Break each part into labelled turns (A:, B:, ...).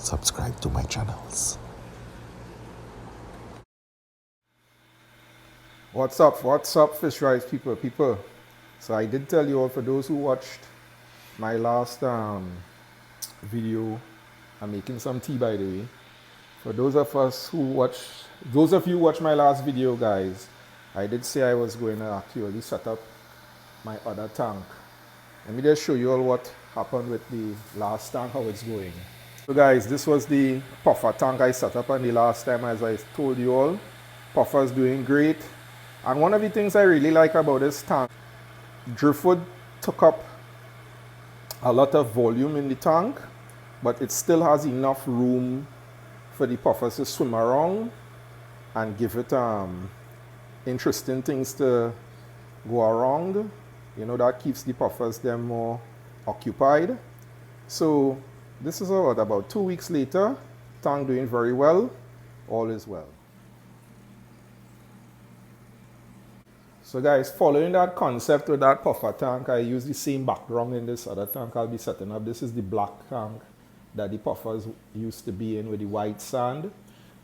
A: subscribe to my channels.
B: What's up, Fish Rice people? So I did tell you all, for those who watched my last video, I'm making some tea, by the way. For those of you who watched my last video, guys, I did say I was going to actually set up my other tank. Let me just show you all what happened with the last tank, how it's going. So guys, this was the puffer tank I set up on the last time, as I told you all. Puffer's doing great. And one of the things I really like about this tank, driftwood took up a lot of volume in the tank, but it still has enough room for the puffers to swim around and give it interesting things to go around. You know, that keeps the puffers them more occupied. So this is about 2 weeks later. Tank doing very well. All is well. So guys, following that concept with that puffer tank, I use the same background in this other tank I'll be setting up. This is the black tank that the puffers used to be in with the white sand.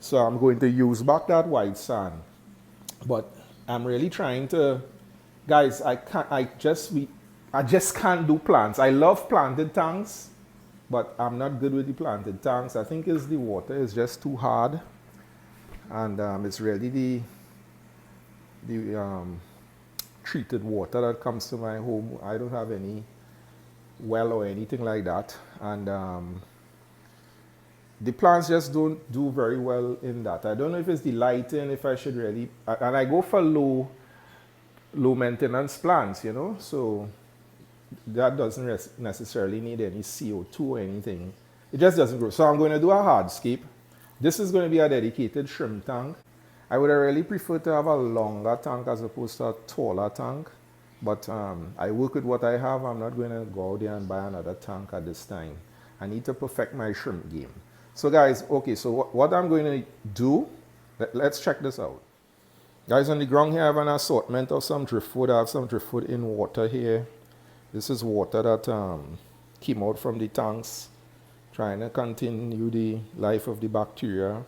B: So I'm going to use back that white sand. But I'm really trying to, guys, I just can't do plants. I love planted tanks, but I'm not good with the planted tanks. I think it's the water is just too hard. And it's really the treated water that comes to my home. I don't have any well or anything like that, and the plants just don't do very well in that. I don't know if it's the lighting, if I should really, and I go for low maintenance plants, you know, so that doesn't necessarily need any CO2 or anything. It just doesn't grow. So I'm going to do a hardscape. This is going to be a dedicated shrimp tank. I would really prefer to have a longer tank as opposed to a taller tank. But I work with what I have. I'm not going to go out there and buy another tank at this time. I need to perfect my shrimp game. So guys, okay, so what I'm going to do, let's check this out. Guys, on the ground here I have an assortment of some driftwood. I have some driftwood in water here. This is water that came out from the tanks, trying to continue the life of the bacteria.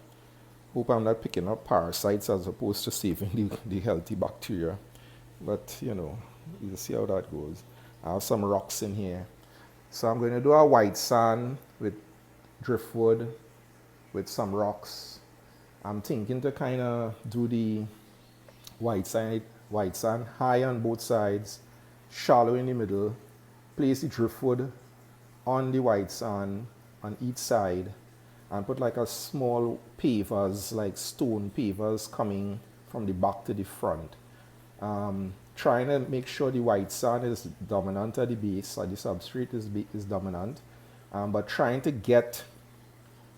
B: Hope I'm not picking up parasites as opposed to saving the healthy bacteria. But, you know, you'll see how that goes. I have some rocks in here. So I'm going to do a white sand with driftwood with some rocks. I'm thinking to kind of do the white sand high on both sides, shallow in the middle, place the driftwood on the white sand on each side, and put like a small pavers, like stone pavers coming from the back to the front. Trying to make sure the white sand is dominant at the base, or the substrate is dominant, but trying to get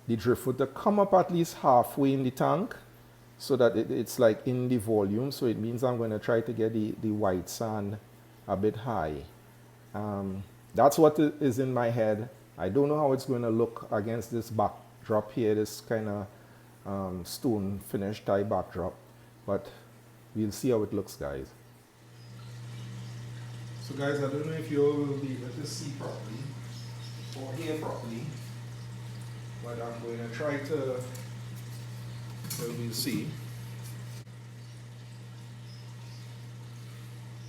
B: the driftwood to come up at least halfway in the tank so that it's like in the volume. So it means I'm going to try to get the white sand a bit high. That's what is in my head. I don't know how it's going to look against this backdrop here, this kind of stone finish type backdrop, but we'll see how it looks, guys. So guys, I don't know if you all will be able to see properly or hear properly, but I'm going to try to, so we'll see.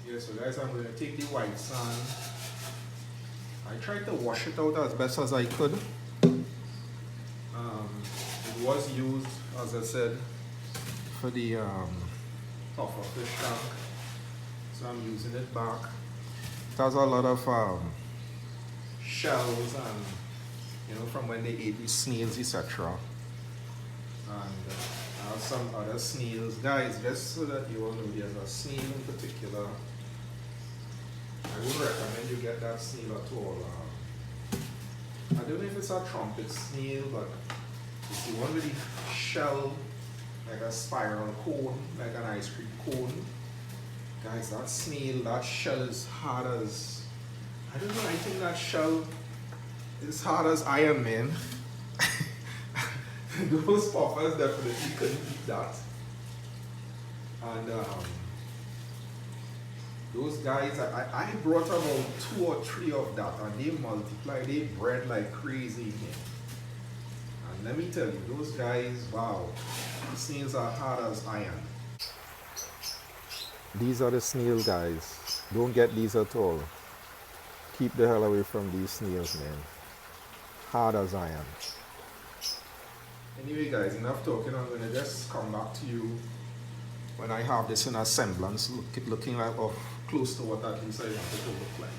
B: Yeah, so guys, I'm going to take the white sand. I tried to wash it out as best as I could. It was used, as I said, for the puffer fish tank, so I'm using it back. It has a lot of shells and, you know, from when they ate the snails, etc. And I have some other snails. Guys, just so that you all know, there's a snail in particular. I would recommend you get that snail at all. I don't know if it's a trumpet snail, but it's the one with the shell, like a spiral cone, like an ice cream cone. Guys, that snail, that shell is hard as, I don't know, I think that shell is hard as iron, man. Those puffers definitely couldn't eat that. And those guys, I brought about 2 or 3 of that, and they multiply, they bred like crazy here. let me tell you, those guys, wow, the snails are hard as iron. These are the snail guys. Don't get these at all. Keep the hell away from these snails, man. Hard as iron. Anyway, guys, enough talking. I'm gonna just come back to you when I have this in a semblance, looking like close to what at least I want it to look like.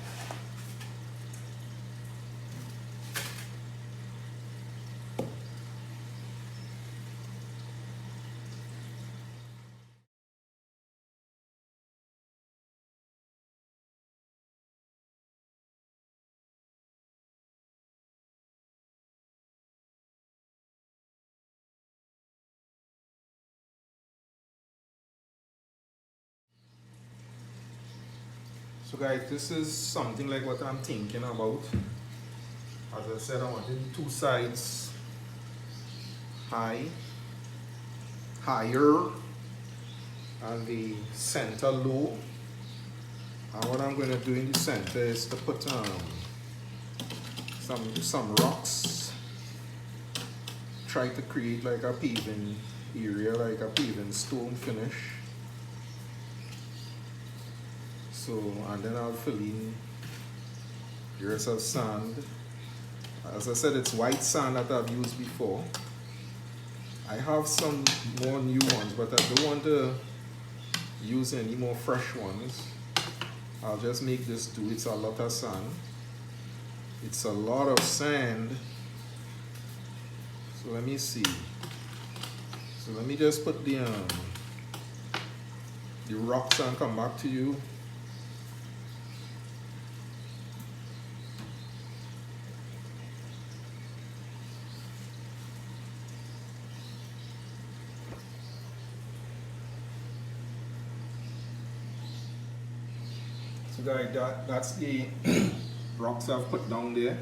B: So guys, this is something like what I'm thinking about. As I said, I wanted two sides high, higher, and the center low. And what I'm going to do in the center is to put some rocks. Try to create like a paving area, like a paving stone finish. So, and then I'll fill in the rest of sand. As I said, it's white sand that I've used before. I have some more new ones, but I don't want to use any more fresh ones. I'll just make this do. It's a lot of sand. It's a lot of sand. So let me see. So let me just put the rocks and come back to you. So guys, that's the rocks I've put down there.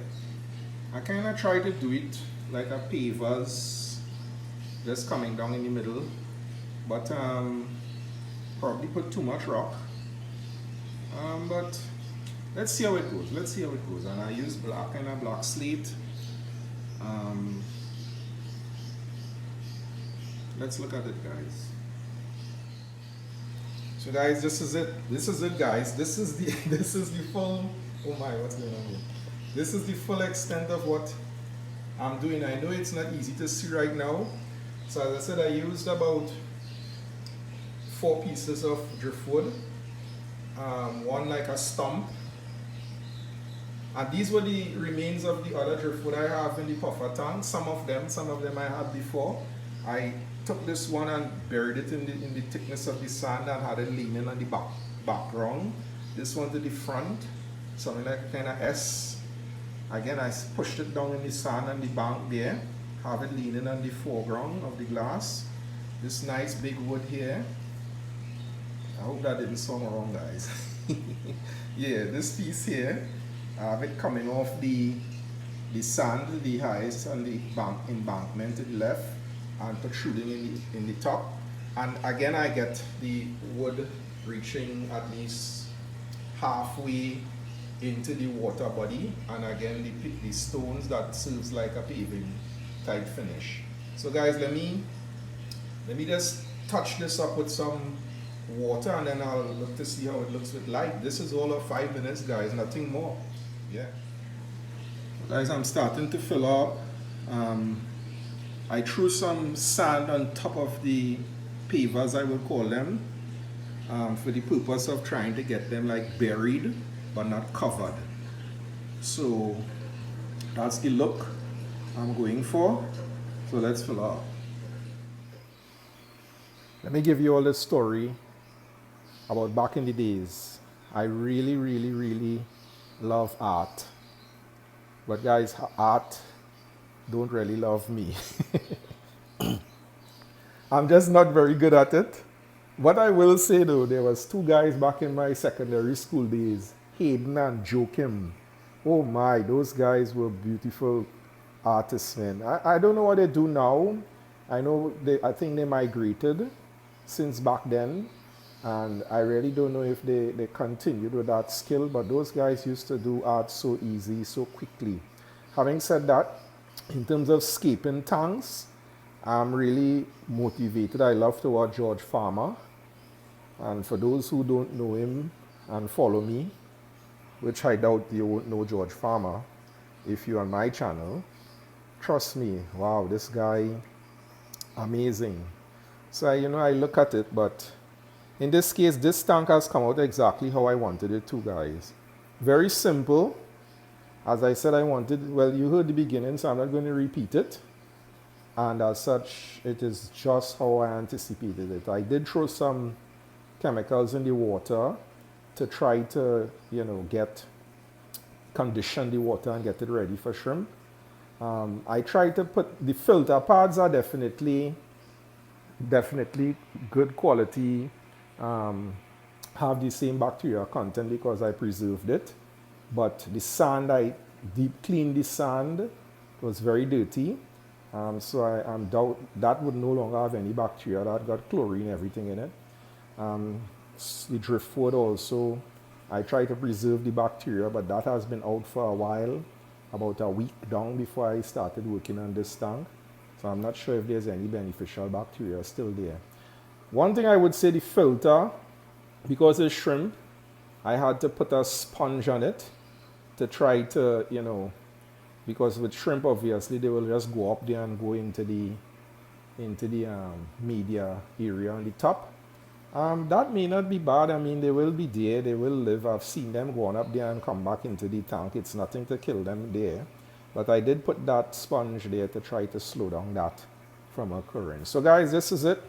B: I kind of try to do it like a pavers, just coming down in the middle, but probably put too much rock. But let's see how it goes. Let's see how it goes. And I use black and a black slate. Let's look at it, guys. So guys, this is it. This is it, guys. This is the full. Oh my, what's going on here? This is the full extent of what I'm doing. I know it's not easy to see right now. So as I said, I used about 4 pieces of driftwood, one like a stump, and these were the remains of the other driftwood I have in the puffer tank. Some of them I had before. I took this one and buried it in the thickness of the sand and had it leaning on the background. This one to the front, something like a kind of S. Again, I pushed it down in the sand and the bank there, have it leaning on the foreground of the glass. This nice big wood here. I hope that didn't sound wrong, guys. Yeah, this piece here, I have it coming off the sand, the highest, and the embankment to the left, and protruding in the top. And again, I get the wood reaching at least halfway into the water body, and again the stones that serves like a paving type finish. So guys, let me just touch this up with some water, and then I'll look to see how it looks with light. This is all of 5 minutes, guys, nothing more. Yeah, guys, I'm starting to fill up. I threw some sand on top of the pavers, I will call them, for the purpose of trying to get them like buried but not covered. So that's the look I'm going for. So let's fill up. Let me give you all the story about back in the days. I really, really, really love art. But guys, art don't really love me. I'm just not very good at it. What I will say though, there was 2 guys back in my secondary school days, Hayden and Joachim. Oh my, those guys were beautiful artists, man. I don't know what they do now. I think they migrated since back then, and I really don't know if they continued with that skill, but those guys used to do art so easy, so quickly. Having said that, In terms of scaping tanks, I'm really motivated. I love to watch George Farmer. And for those who don't know him and follow me, which I doubt you won't know George Farmer, if you're on my channel, trust me, wow, this guy, amazing. So, I look at it, but in this case, this tank has come out exactly how I wanted it to, guys. Very simple. As I said, well, you heard the beginning, so I'm not going to repeat it. And as such, it is just how I anticipated it. I did throw some chemicals in the water to try to, condition the water and get it ready for shrimp. I tried to put, the filter pads are definitely good quality, have the same bacteria content because I preserved it. But the sand, I deep cleaned the sand. It was very dirty. So I'm doubt that would no longer have any bacteria. That got chlorine, everything in it. The driftwood also, I try to preserve the bacteria, but that has been out for a while, about a week down before I started working on this tank. So I'm not sure if there's any beneficial bacteria still there. One thing I would say, the filter, because it's shrimp, I had to put a sponge on it to try to, because with shrimp, obviously, they will just go up there and go into the media area on the top. That may not be bad. I mean, they will be there, they will live. I've seen them going up there and come back into the tank. It's nothing to kill them there. But I did put that sponge there to try to slow down that from occurring. So guys, this is it.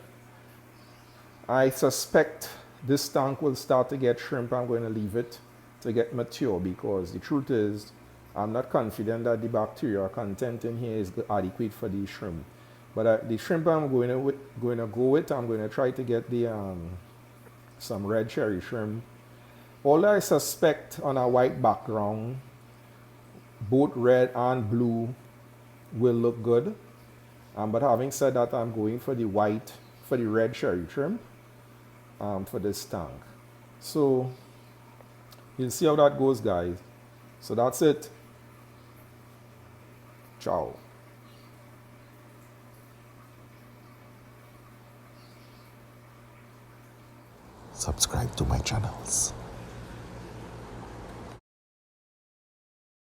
B: I suspect this tank will start to get shrimp. I'm going to leave it to get mature because the truth is, I'm not confident that the bacteria content in here is adequate for the shrimp. But the shrimp I'm going to go with, I'm going to try to get the some red cherry shrimp. All I suspect on a white background, both red and blue will look good. But having said that, I'm going for the red cherry shrimp for this tank. So you'll see how that goes, guys. So that's it. Ciao.
A: Subscribe to my channels.